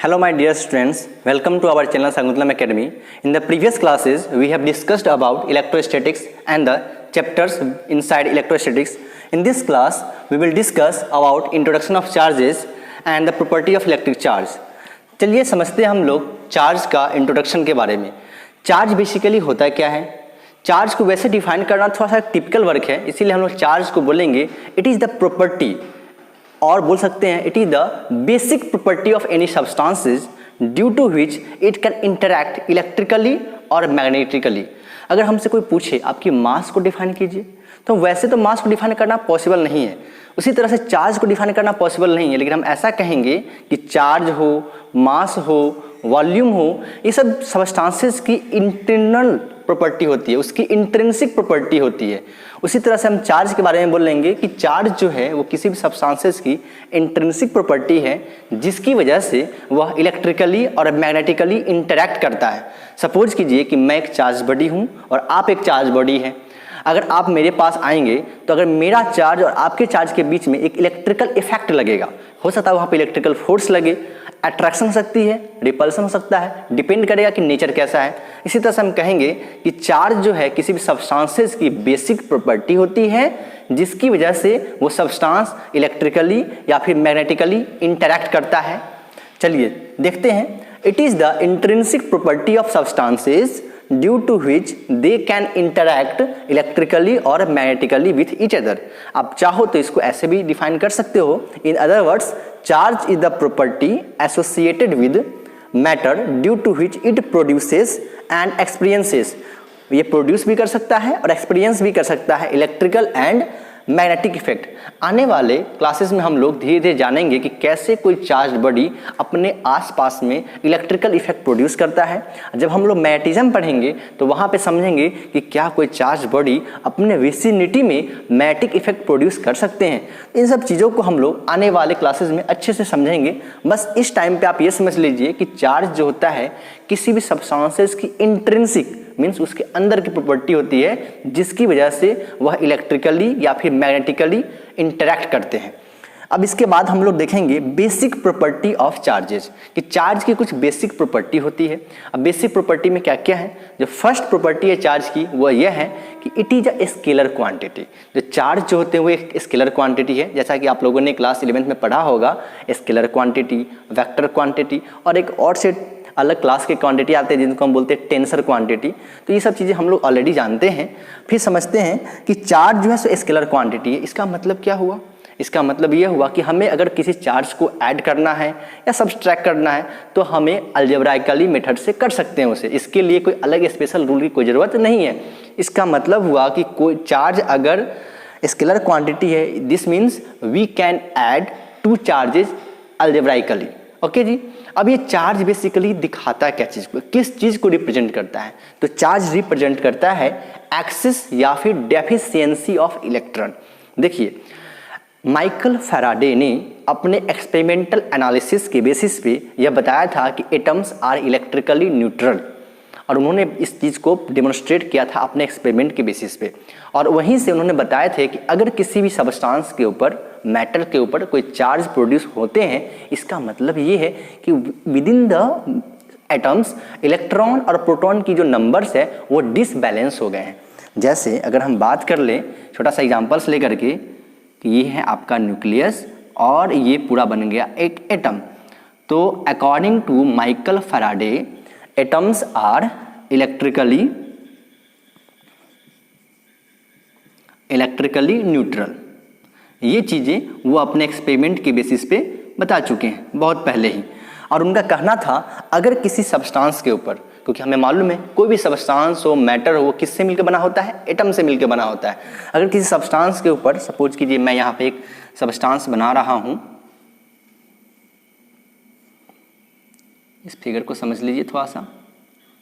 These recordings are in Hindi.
Hello my dear students, welcome to our channel Sanguntlam Academy. In the previous classes, we have discussed about electrostatics and the chapters inside electrostatics. In this class, we will discuss about introduction of charges and the property of electric charge. चलिए समझते हैं हम लोग चार्ज का इंट्रोडक्शन के बारे में. चार्ज बेसिकली होता क्या है? चार्ज को वैसे डिफाइन करना थोड़ा सा टिपिकल वर्क है, इसीलिए हम लोग चार्ज को बोलेंगे इट इज़ द प्रॉपर्टी, और बोल सकते हैं it is the basic property of any substances due to which it can interact electrically और मैग्नेटिकली. अगर हमसे कोई पूछे आपकी मास को डिफाइन कीजिए, तो वैसे तो मास को डिफाइन करना पॉसिबल नहीं है, उसी तरह से चार्ज को डिफाइन करना पॉसिबल नहीं है, लेकिन हम ऐसा कहेंगे कि चार्ज हो, मास हो, वॉल्यूम हो, ये सब सब्सटेंसेस की इंटरनल प्रॉपर्टी होती है, उसकी इंट्रिंसिक प्रॉपर्टी होती है. उसी तरह से हम चार्ज के बारे में बोलेंगे कि चार्ज जो है वो किसी भी सब्सटेंसेस की इंट्रिंसिक प्रॉपर्टी है जिसकी वजह से वह इलेक्ट्रिकली और मैग्नेटिकली इंटरैक्ट करता है. सपोज कीजिए कि मैं एक चार्ज बॉडी हूँ और आप एक चार्ज बॉडी हैं. अगर आप मेरे पास आएंगे तो अगर मेरा चार्ज और आपके चार्ज के बीच में एक इलेक्ट्रिकल इफेक्ट लगेगा, हो सकता है वहाँ पे इलेक्ट्रिकल फोर्स लगे, अट्रैक्शन हो सकती है, रिपल्सन हो सकता है, डिपेंड करेगा कि नेचर कैसा है. इसी तरह से हम कहेंगे कि चार्ज जो है किसी भी सब्सटेंसेस की बेसिक प्रॉपर्टी होती है जिसकी वजह से वो सब्सटेंस इलेक्ट्रिकली या फिर मैग्नेटिकली इंटरैक्ट करता है. चलिए देखते हैं. It is the intrinsic property of substances due to which they can interact electrically और मैग्नेटिकली विथ ईच अदर. आप चाहो तो इसको ऐसे भी डिफाइन कर सकते हो. In other words, charge is the property associated with matter due to which it produces and experiences. ये प्रोड्यूस भी कर सकता है और एक्सपीरियंस भी कर सकता है इलेक्ट्रिकल एंड मैग्नेटिक इफेक्ट. आने वाले क्लासेस में हम लोग धीरे धीरे जानेंगे कि कैसे कोई चार्ज बॉडी अपने आसपास में इलेक्ट्रिकल इफेक्ट प्रोड्यूस करता है. जब हम लोग मैग्नेटिज्म पढ़ेंगे तो वहाँ पे समझेंगे कि क्या कोई चार्ज बॉडी अपने विसिनिटी में मैग्नेटिक इफेक्ट प्रोड्यूस कर सकते हैं. इन सब चीज़ों को हम लोग आने वाले क्लासेस में अच्छे से समझेंगे. बस इस टाइम पे आप ये समझ लीजिए कि चार्ज जो होता है किसी भी सब्सटेंसेस की इंट्रिंसिक मीन्स उसके अंदर की प्रॉपर्टी होती है जिसकी वजह से वह इलेक्ट्रिकली या फिर मैग्नेटिकली इंटरैक्ट करते हैं. अब इसके बाद हम लोग देखेंगे बेसिक प्रॉपर्टी ऑफ चार्जेस, कि चार्ज की कुछ बेसिक प्रॉपर्टी होती है. अब बेसिक प्रॉपर्टी में क्या क्या है? जो फर्स्ट प्रॉपर्टी है चार्ज की वह यह है कि it is a scalar quantity. जो चार्ज जो होते हैं वो एक स्केलर क्वांटिटी है, जैसा कि आप लोगों ने क्लास 11th में पढ़ा होगा. स्केलर क्वांटिटी, वेक्टर क्वांटिटी और एक और से अलग क्लास के क्वांटिटी आते हैं जिनको हम बोलते हैं टेंसर क्वांटिटी. तो ये सब चीज़ें हम लोग ऑलरेडी जानते हैं. फिर समझते हैं कि चार्ज जो है सो स्केलर क्वांटिटी है. इसका मतलब क्या हुआ? इसका मतलब ये हुआ कि हमें अगर किसी चार्ज को ऐड करना है या सब्सट्रैक्ट करना है तो हमें अलजेब्राइकली मेथड से कर सकते हैं उसे. इसके लिए कोई अलग स्पेशल रूल की कोई ज़रूरत नहीं है. इसका मतलब हुआ कि कोई चार्ज अगर स्केलर क्वांटिटी है, this means we can add two charges algebraically. Okay जी. अब ये चार्ज बेसिकली दिखाता है क्या चीज़ को, किस चीज़ को रिप्रेजेंट करता है? तो चार्ज रिप्रेजेंट करता है एक्सेस या फिर डेफिशिएंसी ऑफ इलेक्ट्रॉन. देखिए, माइकल फैराडे ने अपने एक्सपेरिमेंटल एनालिसिस के बेसिस पे यह बताया था कि एटम्स आर इलेक्ट्रिकली न्यूट्रल, और उन्होंने इस चीज़ को डेमोन्स्ट्रेट किया था अपने एक्सपेरिमेंट के बेसिस पे. और वहीं से उन्होंने बताया थे कि अगर किसी भी सब्सटेंस के ऊपर, मैटर के ऊपर कोई चार्ज प्रोड्यूस होते हैं, इसका मतलब ये है कि with in the atoms electron और प्रोटॉन की जो नंबर्स है वो डिसबैलेंस हो गए हैं. जैसे अगर हम बात कर लें छोटा सा एग्जाम्पल्स लेकर के, कि ये है आपका न्यूक्लियस और ये पूरा बन गया एक एटम. तो according to Michael Faraday atoms are electrically neutral. ये चीज़ें वो अपने एक्सपेरिमेंट के बेसिस पे बता चुके हैं बहुत पहले ही. और उनका कहना था अगर किसी सब्सटेंस के ऊपर, क्योंकि हमें मालूम है कोई भी सब्सटेंस हो, मैटर हो, किससे मिलकर बना होता है? एटम से मिलकर बना होता है. अगर किसी सब्सटेंस के ऊपर, सपोज कीजिए मैं यहाँ पे एक सब्सटेंस बना रहा हूँ, इस फिगर को समझ लीजिए थोड़ा सा.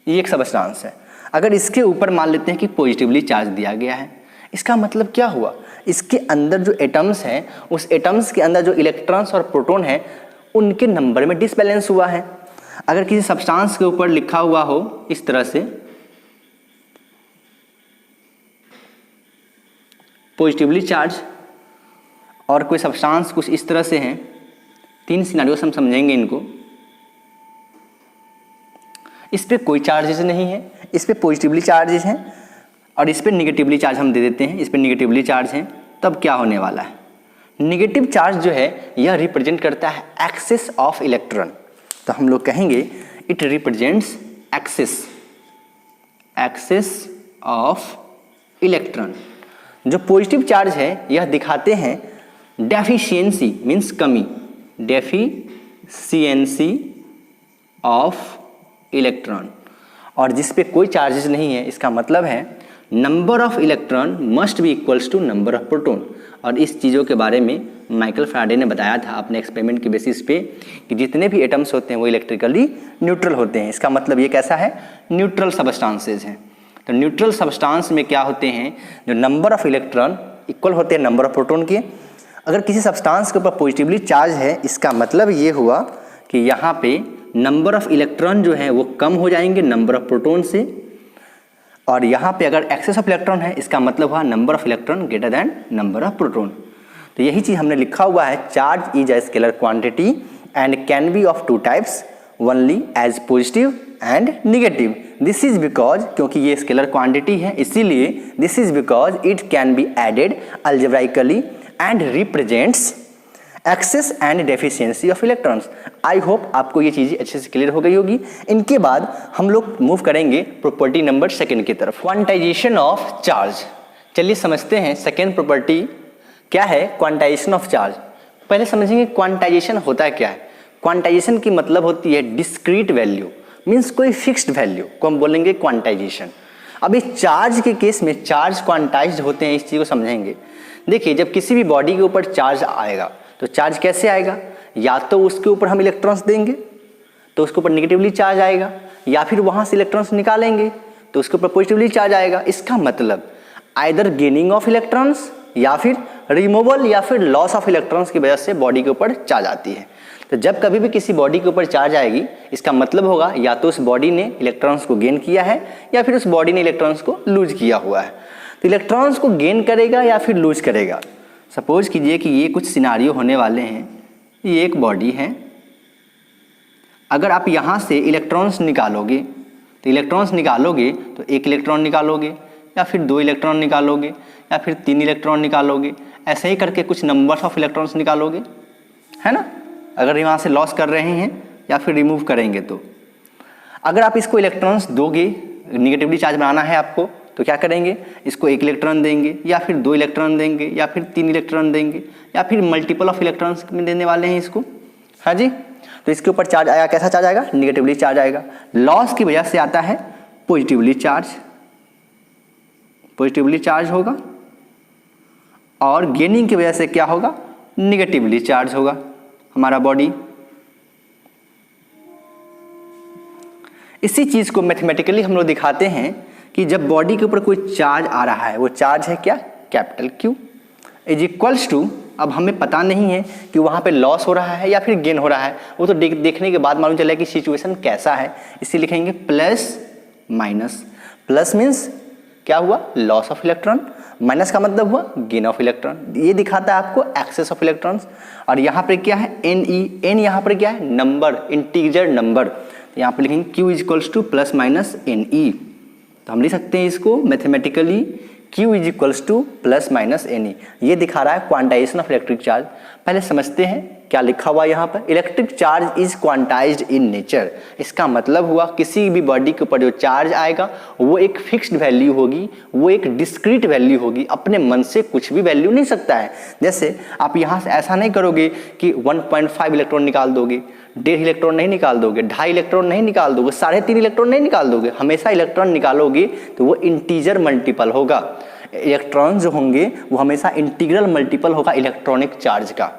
ये एक सब्सटेंस है. अगर इसके ऊपर मान लेते हैं कि पॉजिटिवली चार्ज दिया गया है, इसका मतलब क्या हुआ? इसके अंदर जो एटम्स हैं, उस एटम्स के अंदर जो इलेक्ट्रॉन्स और प्रोटॉन हैं उनके नंबर में डिसबैलेंस हुआ है. अगर किसी सब्सटेंस के ऊपर लिखा हुआ हो इस तरह से पॉजिटिवली चार्ज और कोई सब्सटेंस कुछ इस तरह से हैं, तीन सिनेरियो हम समझेंगे इनको. इस पे कोई चार्जेस नहीं है, इस पे पॉजिटिवली चार्जेस हैं और इस पे निगेटिवली चार्ज हम दे देते हैं, इस पे निगेटिवली चार्ज हैं, तब क्या होने वाला है? निगेटिव चार्ज जो है यह रिप्रेजेंट करता है एक्सेस ऑफ इलेक्ट्रॉन। तो हम लोग कहेंगे it represents excess of electron. जो पॉजिटिव चार्ज है यह दिखाते हैं डेफिशिएंसी मीन्स कमी, डेफिशिएंसी ऑफ इलेक्ट्रॉन। और जिस पे कोई चार्जेस नहीं है इसका मतलब है number of electron must be equals to number of proton. और इस चीज़ों के बारे में माइकल फैराडे ने बताया था अपने एक्सपेरिमेंट के बेसिस पे कि जितने भी एटम्स होते हैं वो इलेक्ट्रिकली न्यूट्रल होते हैं। इसका मतलब ये कैसा है? न्यूट्रल सबस्टांसेस हैं। तो न्यूट्रल सबस्टांस में क्या होते हैं? जो नंबर ऑफ इलेक्ट्रॉन इक्वल होते हैं नंबर ऑफ प्रोटॉन के। अगर किसी सब्सटेंस के ऊपर पॉजिटिवली चार्ज है इसका मतलब ये हुआ कि यहाँ पे नंबर ऑफ इलेक्ट्रॉन जो है वो कम हो जाएंगे नंबर ऑफ प्रोटॉन से, और यहाँ पे अगर एक्सेस ऑफ इलेक्ट्रॉन है इसका मतलब हुआ number of electron greater than number of proton. तो यही चीज़ हमने लिखा हुआ है, charge is a scalar quantity and can be of two types only as positive and negative. This is because, क्योंकि ये स्केलर क्वांटिटी है इसीलिए, this is because it can be added algebraically and represents excess and deficiency of electrons. I hope आपको ये चीज़ें अच्छे से क्लियर हो गई होगी। इनके बाद हम लोग मूव करेंगे प्रॉपर्टी नंबर 2 की तरफ, क्वांटाइजेशन ऑफ चार्ज। चलिए समझते हैं सेकेंड प्रॉपर्टी क्या है, क्वांटाइजेशन ऑफ चार्ज। पहले समझेंगे क्वांटाइजेशन होता क्या है। क्वांटाइजेशन की मतलब होती है डिस्क्रीट वैल्यू, मीन्स कोई फिक्स्ड वैल्यू को हम बोलेंगे क्वांटाइजेशन। अब इस चार्ज के केस में चार्ज क्वांटाइज्ड होते हैं, इस चीज़ को समझेंगे। देखिए जब किसी भी बॉडी के ऊपर चार्ज आएगा तो चार्ज कैसे आएगा? या तो उसके ऊपर हम इलेक्ट्रॉन्स देंगे तो उसके ऊपर निगेटिवली चार्ज आएगा, या फिर वहाँ से इलेक्ट्रॉन्स निकालेंगे तो उसके ऊपर पॉजिटिवली चार्ज आएगा। इसका मतलब आइदर गेनिंग ऑफ इलेक्ट्रॉन्स या फिर रिमूवल या फिर लॉस ऑफ इलेक्ट्रॉन्स की वजह से बॉडी के ऊपर चार्ज आती है। तो जब कभी भी किसी बॉडी के ऊपर चार्ज आएगी इसका मतलब होगा या तो उस बॉडी ने इलेक्ट्रॉन्स को गेन किया है या फिर उस बॉडी ने इलेक्ट्रॉन्स को लूज किया हुआ है। तो इलेक्ट्रॉन्स को गेन करेगा या फिर लूज करेगा। सपोज कीजिए कि ये कुछ सिनारियो होने वाले हैं, ये एक बॉडी है। अगर आप यहाँ से इलेक्ट्रॉन्स निकालोगे तो एक इलेक्ट्रॉन निकालोगे या फिर 2 इलेक्ट्रॉन निकालोगे या फिर 3 इलेक्ट्रॉन निकालोगे, ऐसे ही करके कुछ नंबर्स ऑफ इलेक्ट्रॉन्स निकालोगे, है ना। अगर यहाँ से लॉस कर रहे हैं या फिर रिमूव करेंगे तो अगर आप इसको इलेक्ट्रॉन्स दोगे, निगेटिवली चार्ज बनाना है आपको, तो क्या करेंगे? इसको 1 इलेक्ट्रॉन देंगे या फिर 2 इलेक्ट्रॉन देंगे या फिर 3 इलेक्ट्रॉन देंगे या फिर मल्टीपल ऑफ इलेक्ट्रॉन्स में देने वाले हैं इसको, हाँ जी। तो इसके ऊपर चार्ज आया, कैसा चार्ज आएगा? निगेटिवली चार्ज आएगा। लॉस की वजह से आता है पॉजिटिवली चार्ज होगा, और गेनिंग की वजह से क्या होगा? निगेटिवली चार्ज होगा हमारा बॉडी। इसी चीज को मैथमेटिकली हम लोग दिखाते हैं कि जब बॉडी के ऊपर कोई चार्ज आ रहा है, वो चार्ज है क्या? Capital Q is equals to, अब हमें पता नहीं है कि वहाँ पे लॉस हो रहा है या फिर गेन हो रहा है, वो तो देखने के बाद मालूम चला कि सिचुएशन कैसा है, इसी लिखेंगे प्लस माइनस। प्लस मीन्स क्या हुआ? लॉस ऑफ इलेक्ट्रॉन, माइनस का मतलब हुआ गेन ऑफ इलेक्ट्रॉन। ये दिखाता है आपको एक्सेस ऑफ इलेक्ट्रॉन्स। और यहाँ पर क्या है? एन यहाँ पर क्या है? Number, integer number. तो यहाँ पर लिखेंगे Q is equals to plus minus NE। तो हम लिख सकते हैं इसको mathematically Q is equals to plus minus NE। ये दिखा रहा है क्वांटाइजेशन ऑफ इलेक्ट्रिक चार्ज। पहले समझते हैं क्या लिखा हुआ यहाँ पर। Electric charge is quantized in nature. इसका मतलब हुआ किसी भी बॉडी के ऊपर जो चार्ज आएगा वो एक फिक्स्ड वैल्यू होगी, वो एक डिस्क्रीट वैल्यू होगी, अपने मन से कुछ भी वैल्यू नहीं सकता है। जैसे आप यहाँ से ऐसा नहीं करोगे कि 1.5 इलेक्ट्रॉन निकाल दोगे, 1.5 इलेक्ट्रॉन नहीं निकाल दोगे, 2.5 इलेक्ट्रॉन नहीं निकाल दोगे, 3.5 इलेक्ट्रॉन नहीं निकाल दोगे। हमेशा इलेक्ट्रॉन निकालोगे तो वो इंटीजर मल्टीपल होगा। इलेक्ट्रॉन जो होंगे वो हमेशा इंटीग्रल मल्टीपल होगा इलेक्ट्रॉनिक चार्ज का।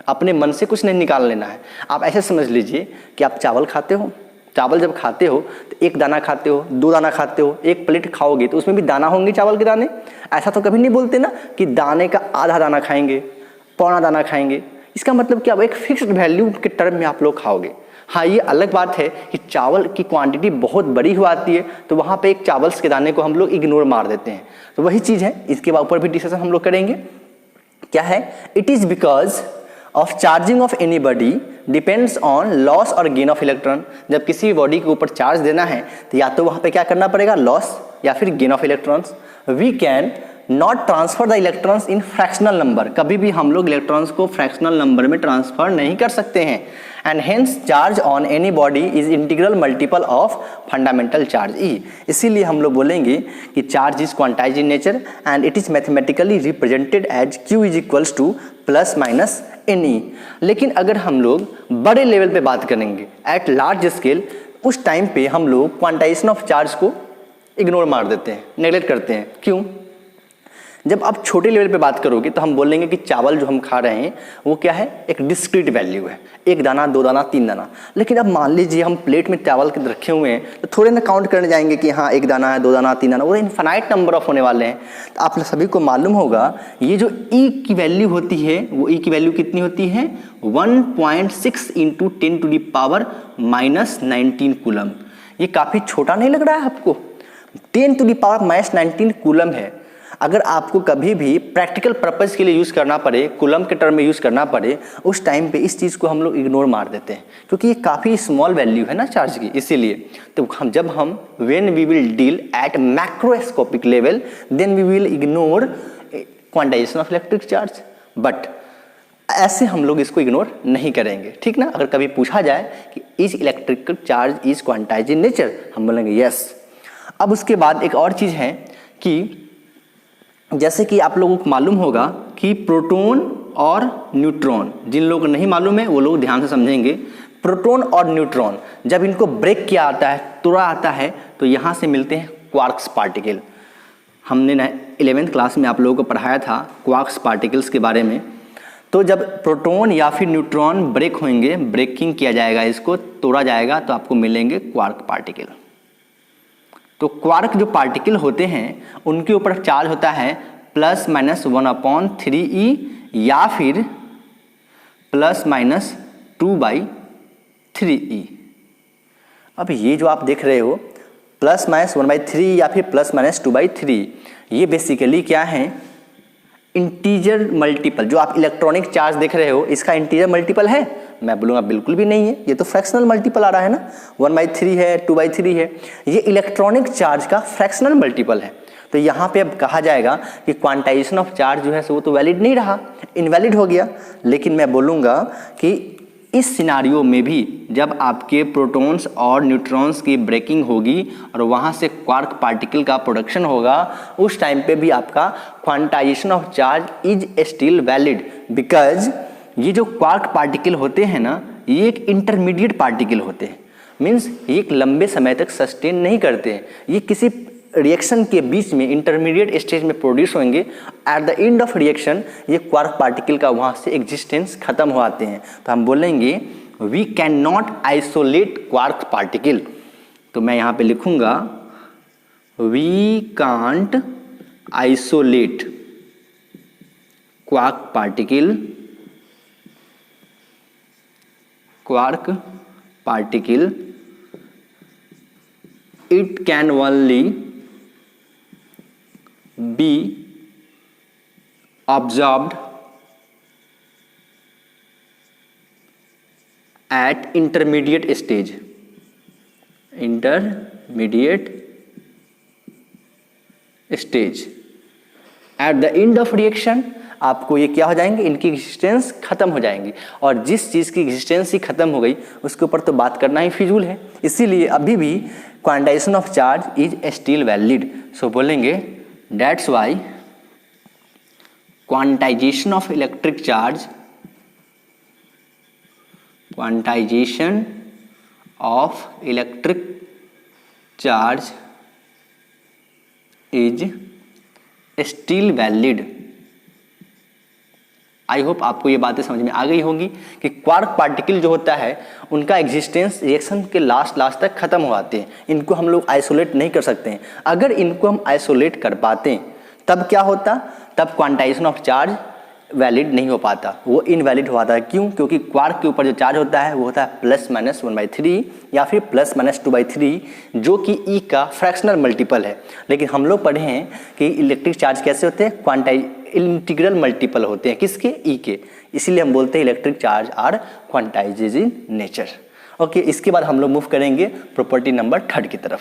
अपने मन से कुछ नहीं निकाल लेना है। आप ऐसे समझ लीजिए कि आप चावल खाते हो, चावल जब खाते हो तो 1 दाना खाते हो, 2 दाना खाते हो, 1 प्लेट खाओगे तो उसमें भी दाना होंगे चावल के दाने। ऐसा तो कभी नहीं बोलते ना कि दाने का आधा दाना खाएंगे, पौना दाना खाएंगे। इसका मतलब कि अब एक फिक्स्ड वैल्यू के टर्म में आप लोग खाओगे। हाँ, ये अलग बात है कि चावल की क्वांटिटी बहुत बड़ी हो आती है तो वहाँ पे एक चावल्स के दाने को हम लोग इग्नोर मार देते हैं। तो वही चीज़ है, इसके ऊपर भी डिस्कशन हम लोग करेंगे। क्या है? It is because of charging of any body depends on loss और गेन ऑफ इलेक्ट्रॉन। जब किसी बॉडी के ऊपर चार्ज देना है तो या तो वहाँ पे क्या करना पड़ेगा, लॉस या फिर gain of electrons. We can not transfer the electrons in fractional number, कभी भी हम लोग इलेक्ट्रॉन्स को फ्रैक्शनल नंबर में ट्रांसफर नहीं कर सकते हैं। And hence charge on any body is integral multiple of fundamental charge e. इसीलिए हम लोग बोलेंगे कि charge is quantize in nature and it is mathematically represented as Q is equals to plus minus n e. लेकिन अगर हम लोग बड़े लेवल पे बात करेंगे, एट लार्ज स्केल, उस टाइम पे हम लोग क्वांटाइजेशन ऑफ चार्ज को इग्नोर मार देते हैं, नेगलेक्ट करते हैं। क्यों? जब आप छोटे लेवल पे बात करोगे तो हम बोलेंगे कि चावल जो हम खा रहे हैं वो क्या है, एक डिस्क्रीट वैल्यू है, 1 दाना 2 दाना 3 दाना। लेकिन अब मान लीजिए हम प्लेट में चावल के रखे हुए हैं तो थोड़े ना काउंट करने जाएंगे कि हाँ 1 दाना है, 2 दाना 3 दाना, वो इन्फिनाइट नंबर ऑफ होने वाले हैं। तो आप सभी को मालूम होगा ये जो ई की वैल्यू होती है, वो ई की वैल्यू कितनी होती है, 1.6 into 10 to the power -19 coulomb. ये काफ़ी छोटा नहीं लग रहा है आपको? 10 टू दी पावर -19 कूलम है। अगर आपको कभी भी प्रैक्टिकल पर्पज़ के लिए यूज़ करना पड़े, कूलम के टर्म में यूज़ करना पड़े, उस टाइम पे इस चीज़ को हम लोग इग्नोर मार देते हैं, क्योंकि ये काफ़ी स्मॉल वैल्यू है ना चार्ज की। इसीलिए तो जब हम when we will deal at macroscopic level then we will ignore quantization of electric charge, but ऐसे हम लोग इसको इग्नोर नहीं करेंगे, ठीक ना। अगर कभी पूछा जाए कि is electrical charge is quantize in nature, हम बोलेंगे यस। अब उसके बाद एक और चीज़ है कि जैसे कि आप लोगों को मालूम होगा कि प्रोटॉन और न्यूट्रॉन, जिन लोगों को नहीं मालूम है वो लोग ध्यान से समझेंगे। प्रोटॉन और न्यूट्रॉन जब इनको ब्रेक किया आता है, तोड़ा आता है, तो यहाँ से मिलते हैं क्वार्क्स पार्टिकल। हमने 11th क्लास में आप लोगों को पढ़ाया था क्वार्क्स पार्टिकल्स के बारे में। तो जब प्रोटॉन या फिर न्यूट्रॉन ब्रेक होंगे, ब्रेकिंग किया जाएगा, इसको तोड़ा जाएगा, तो आपको मिलेंगे क्वार्क पार्टिकल। तो क्वार्क जो पार्टिकल होते हैं उनके ऊपर चार्ज होता है ±1/3e या फिर ±2/3e। अब ये जो आप देख रहे हो +-1/3 या फिर +-2/3, ये बेसिकली क्या है, इंटीजर मल्टीपल। जो आप इलेक्ट्रॉनिक चार्ज देख रहे हो इसका इंटीजर मल्टीपल है? मैं बोलूँगा बिल्कुल भी नहीं है, ये तो फ्रैक्शनल मल्टीपल आ रहा है ना, 1/3 है, 2/3 है, ये इलेक्ट्रॉनिक चार्ज का फ्रैक्शनल मल्टीपल है। तो यहाँ पे अब कहा जाएगा कि क्वांटाइजेशन ऑफ चार्ज जो है वो तो वैलिड नहीं रहा, इनवैलिड हो गया। लेकिन मैं बोलूँगा कि इस सिनारियो में भी जब आपके प्रोटॉन्स और न्यूट्रॉन्स की ब्रेकिंग होगी और वहाँ से क्वार्क पार्टिकल का प्रोडक्शन होगा, उस टाइम पे भी आपका quantization of charge is still valid, because ये जो क्वार्क पार्टिकल होते हैं ना, ये एक इंटरमीडिएट पार्टिकल होते हैं। मीन्स ये एक लंबे समय तक सस्टेन नहीं करते हैं, ये किसी रिएक्शन के बीच में इंटरमीडिएट स्टेज में प्रोड्यूस होंगे। At the end of reaction ये क्वार्क पार्टिकल का वहाँ से एग्जिस्टेंस खत्म हो आते हैं। तो हम बोलेंगे we can not isolate quark particle. तो मैं यहाँ पे लिखूँगा we can't isolate quark particle, quark particle, it can only be observed at intermediate stage, intermediate stage। at the end of reaction आपको ये क्या हो जाएंगे, इनकी एग्जिस्टेंस खत्म हो जाएंगी, और जिस चीज़ की एग्जिस्टेंस ही खत्म हो गई उसके ऊपर तो बात करना ही फिजूल है। इसीलिए अभी भी quantization of charge is still valid. So बोलेंगे that's why quantization of electric charge, quantization of electric charge is still valid. I hope आपको ये बातें समझ में आ गई होंगी कि क्वार्क पार्टिकल जो होता है उनका एग्जिस्टेंस रिएक्शन के लास्ट तक खत्म हो आते हैं, इनको हम लोग आइसोलेट नहीं कर सकते हैं। अगर इनको हम आइसोलेट कर पाते तब क्या होता, तब क्वांटाइजेशन ऑफ चार्ज वैलिड नहीं हो पाता, वो इनवैलिड हो पाता है। क्यों? क्योंकि क्वार्क के ऊपर जो चार्ज होता है वो होता है +-1/3 या फिर +-2/3, जो कि ई का फ्रैक्शनल मल्टीपल है। लेकिन हम लोग पढ़े हैं कि इलेक्ट्रिक चार्ज कैसे होते हैं, इंटीग्रल मल्टीपल होते हैं किसके, ई के, इसीलिए हम बोलते हैं electric charge are quantizes in nature. Okay, इसके बाद हम लोग मूव करेंगे प्रॉपर्टी नंबर 3 की तरफ।